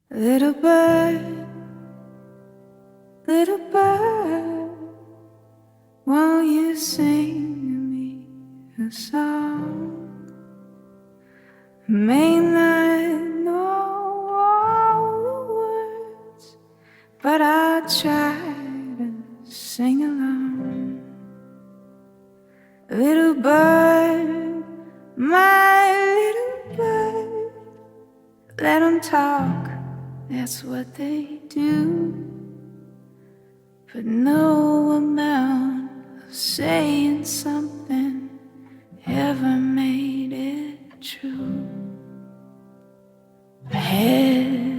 Little bird, won't you sing me a song? May not know all the words, but I'll try to sing along. Little bird, my little bird, let 'em talk, that's what they do. But no amount of saying something ever made it true. My head